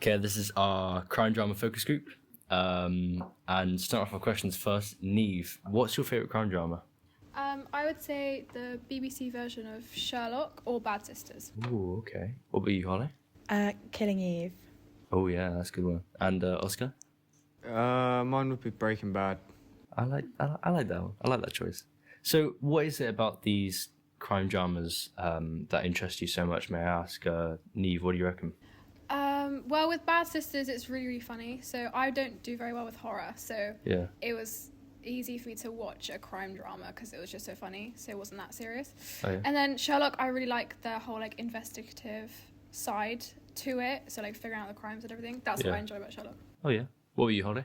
Okay, this is our crime drama focus group. And start off our questions first. Neve, what's your favourite crime drama? I would say the BBC version of Sherlock or Bad Sisters. Ooh, okay. What about you, Holly? Killing Eve. Oh yeah, that's a good one. And Oscar? Mine would be Breaking Bad. I like that one. I like that choice. So, what is it about these crime dramas that interest you so much? May I ask, Neve? What do you reckon? Well, with Bad Sisters, it's really, really funny. So I don't do very well with horror. So Yeah. it was easy for me to watch a crime drama because it was just so funny. So it wasn't that serious. Oh yeah. And then Sherlock, I really like the whole like investigative side to it. So like figuring out the crimes and everything. That's what Yeah. I enjoy about Sherlock. Oh yeah. What were you, Holly?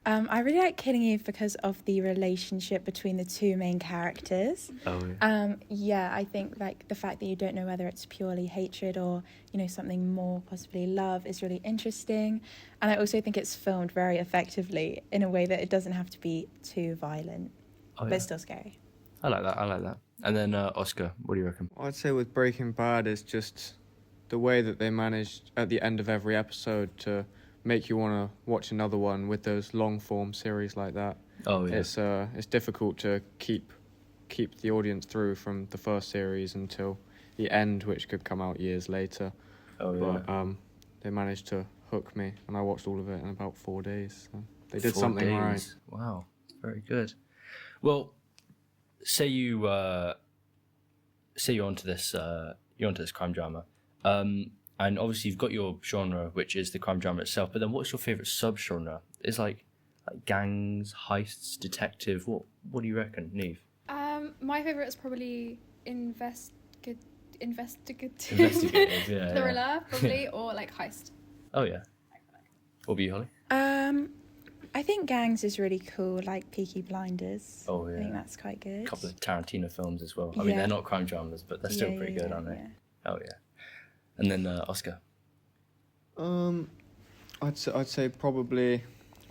I really like Killing Eve because of the relationship between the two main characters. Oh yeah. Yeah, I think like the fact that you don't know whether it's purely hatred or, you know, something more possibly love is really interesting. And I also think it's filmed very effectively in a way that it doesn't have to be too violent, Oh but yeah. it's still scary. I like that. And then Oscar, what do you reckon? I'd say with Breaking Bad is just the way that they managed at the end of every episode to make you want to watch another one with those long form series like that. Oh yeah. It's difficult to keep the audience through from the first series until the end, which could come out years later. Oh yeah. But they managed to hook me, and I watched all of it in about 4 days. So they did 4 something days. right. Wow, very good. Well, say you're onto this crime drama, and obviously you've got your genre, which is the crime drama itself. But then, what's your favorite subgenre? Is like gangs, heists, detective. What do you reckon, Neve? My favourite is probably investigative Investigative, yeah. thriller, probably, or like heist. Oh yeah. What about you, Holly? I think Gangs is really cool, like Peaky Blinders. Oh yeah. I think that's quite good. A couple of Tarantino films as well. I mean, Yeah. they're not crime dramas, but they're still Yeah, pretty yeah, good, yeah, aren't they? yeah. Oh yeah. And then Oscar. I'd say probably.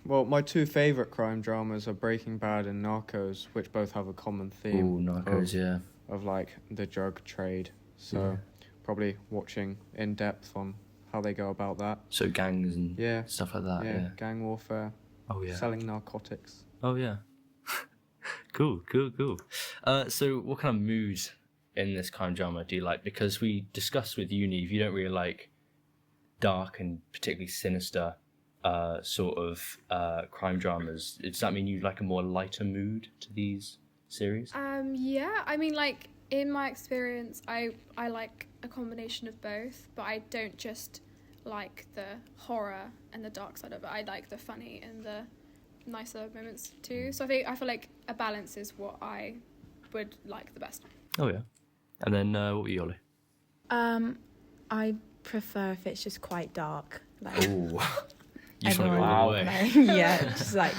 Well, my two favourite crime dramas are Breaking Bad and Narcos, which both have a common theme. Ooh, Narcos, yeah. Of like the drug trade. So Yeah. probably watching in depth on how they go about that. So gangs and Yeah. stuff like that. Yeah. Gang warfare, Oh yeah. selling narcotics. Oh yeah. Cool. So what kind of mood in this crime drama do you like? Because we discussed with you, Neve, you don't really like dark and particularly sinister sort of crime dramas. Does that mean you like a more lighter mood to these series? Yeah, I mean, like, in my experience, I like a combination of both, but I don't just like the horror and the dark side of it. I like the funny and the nicer moments too. So I feel like a balance is what I would like the best. Oh yeah. And then what were you, Ollie? I prefer if it's just quite dark. Like Ooh. You just want to go everyone- all the way. like, yeah, just like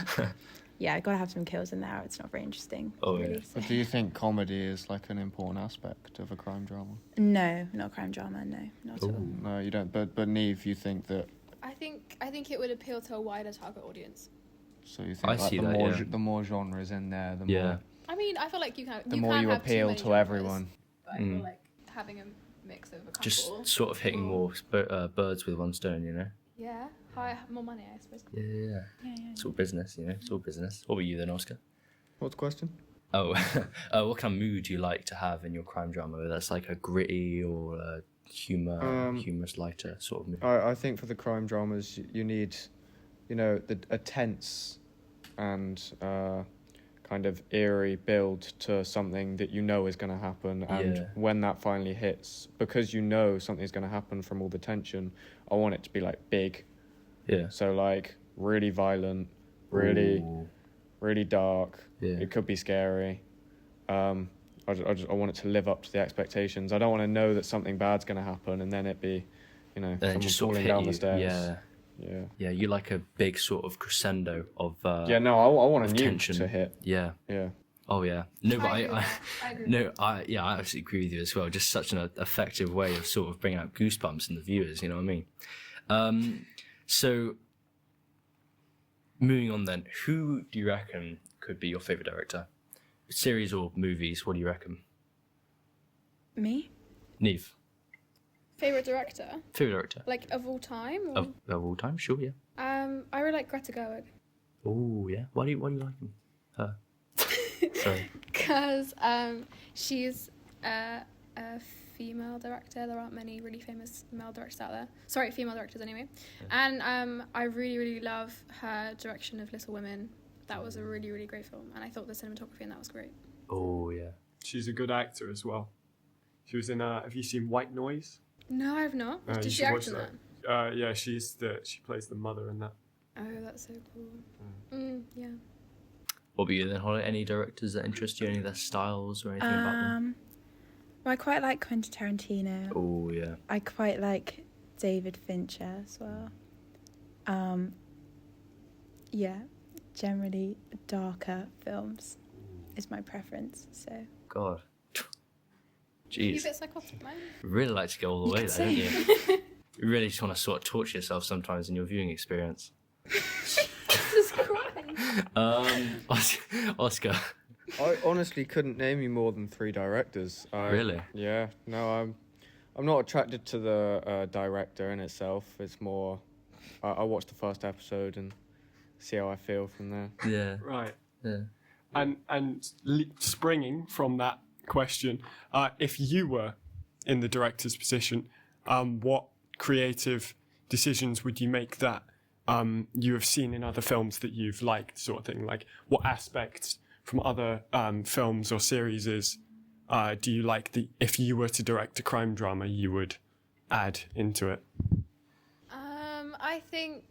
yeah, gotta have some kills in there. It's not very interesting. Oh, yeah. really, so. But do you think comedy is like an important aspect of a crime drama? No, not crime drama. No, not at all. Ooh. No, you don't. But Neve, you think that? I think it would appeal to a wider target audience. So you think I like see the that, more yeah. the more genres in there, the Yeah. more I mean, I feel like you can. the you more can you have too appeal many to genres, everyone. But I feel like having a mix of a couple. Just sort of hitting more birds with one stone, you know? Yeah, more money, I suppose. Yeah. Yeah, yeah. It's all business, you know? It's all business. What were you then, Oscar? What's the question? Oh, what kind of mood do you like to have in your crime drama? Whether that's like a gritty or a humorous, lighter sort of mood. I think for the crime dramas, you need, a tense and kind of eerie build to something that you know is going to happen. And Yeah. when that finally hits, because you know something's going to happen from all the tension, I want it to be like big. Yeah. So like really violent, really, Ooh. really dark. Yeah. It could be scary. I want it to live up to the expectations. I don't want to know that something bad's going to happen and then it be, And someone just sort of falling hit down you. the stairs. Yeah. Yeah. Yeah, you like a big sort of crescendo of Yeah, no, I want a of nuke tension. to hit. Yeah. Yeah. Oh yeah. No, but I agree I with that. I agree with no, I absolutely agree with you as well. Just such an effective way of sort of bringing out goosebumps in the viewers. You know what I mean? So moving on then, who do you reckon could be your favorite director? Series or movies? What do you reckon? Me? Neve. Favorite director, Favorite director like of all time. Or? of all time? Sure, yeah. I really like Greta Gerwig Oh, yeah. Why do you like him? Her. Sorry. because she's a female director. There aren't many really famous male directors out there. Sorry, female directors anyway. Yeah. And I really, really love her direction of Little Women. That was a really, really great film, and I thought the cinematography in that was great. Oh, yeah. She's a good actor as well. She was in. Have you seen White Noise? No, I've not. You Did she should act watch in that? Yeah, she plays the mother in that. Oh, that's so cool. Yeah. What about you then, Holly? Any directors that interest you? Any of their styles or anything about them? Well, I quite like Quentin Tarantino. Oh, yeah. I quite like David Fincher as well. Yeah, generally darker films is my preference. So God. You a Jeez. bit psychotic, man. You really like to go all the way there, don't you? You really just want to sort of torture yourself sometimes in your viewing experience. Jesus Christ. Oscar. I honestly couldn't name you more than 3 directors. Really? Yeah. No, I'm not attracted to the director in itself. It's more, I watch the first episode and see how I feel from there. Yeah. Right. Yeah. And springing from that question, if you were in the director's position, what creative decisions would you make that you have seen in other films that you've liked, sort of thing? Like, what aspects from other films or series do you like if you were to direct a crime drama, you would add into it? I think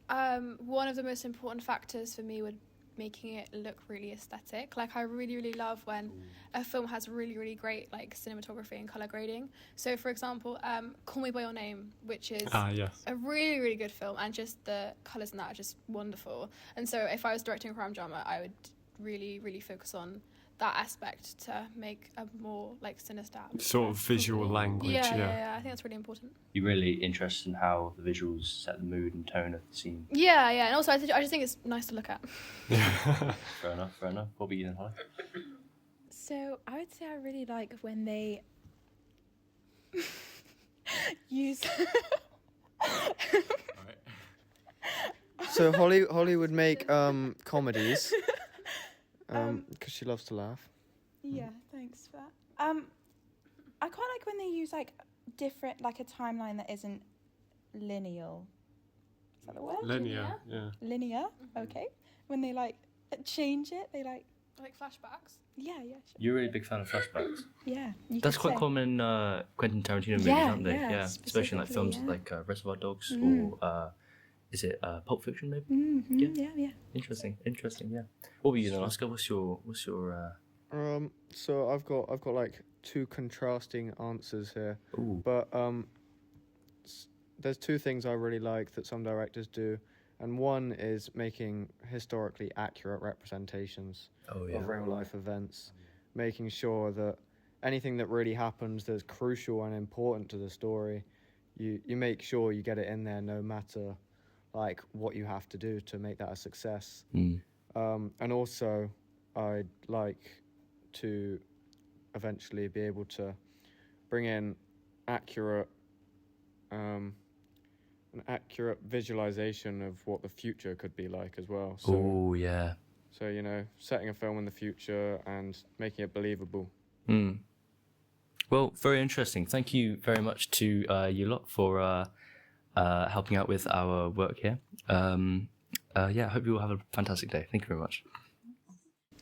one of the most important factors for me would making it look really aesthetic. Like, I really, really love when a film has really, really great like cinematography and color grading. So, for example, Call Me by Your Name, which is Yes. a really, really good film, and just the colors in that are just wonderful. And so, if I was directing a crime drama, I would really, really focus on that aspect to make a more like sinister atmosphere. Sort of visual language, Yeah. I think that's really important. You're really interested in how the visuals set the mood and tone of the scene. Yeah, and also I just think it's nice to look at. Fair enough. What about you then, Holly? So I would say I really like when they use. So Holly would make comedies because she loves to laugh. Yeah, thanks for that. I quite like when they use like different, like a timeline that isn't lineal. Is that the word? Linear, yeah. Linear. Okay. When they like change it, they like. Like flashbacks. Yeah, sure. You're a really big fan of flashbacks. Yeah. You That's could quite say. common in Quentin Tarantino movies, Yeah, aren't they? yeah, Especially in like films specifically, yeah. like Reservoir Dogs Mm. or is it Pulp Fiction maybe? Mm-hmm, yeah. Interesting. Yeah. What about you then, Oscar? What's your So I've got like 2 contrasting answers here, Ooh. but there's 2 things I really like that some directors do, and one is making historically accurate representations Oh of real life events, making sure that anything that really happens that's crucial and important to the story, you make sure you get it in there no matter like what you have to do to make that a success. Mm. And also I'd like to eventually be able to bring in an accurate visualization of what the future could be like as well. So, Oh yeah. so setting a film in the future and making it believable. Mm. Well, very interesting. Thank you very much to you lot for helping out with our work here. I hope you all have a fantastic day. Thank you very much.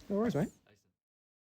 No worries, mate.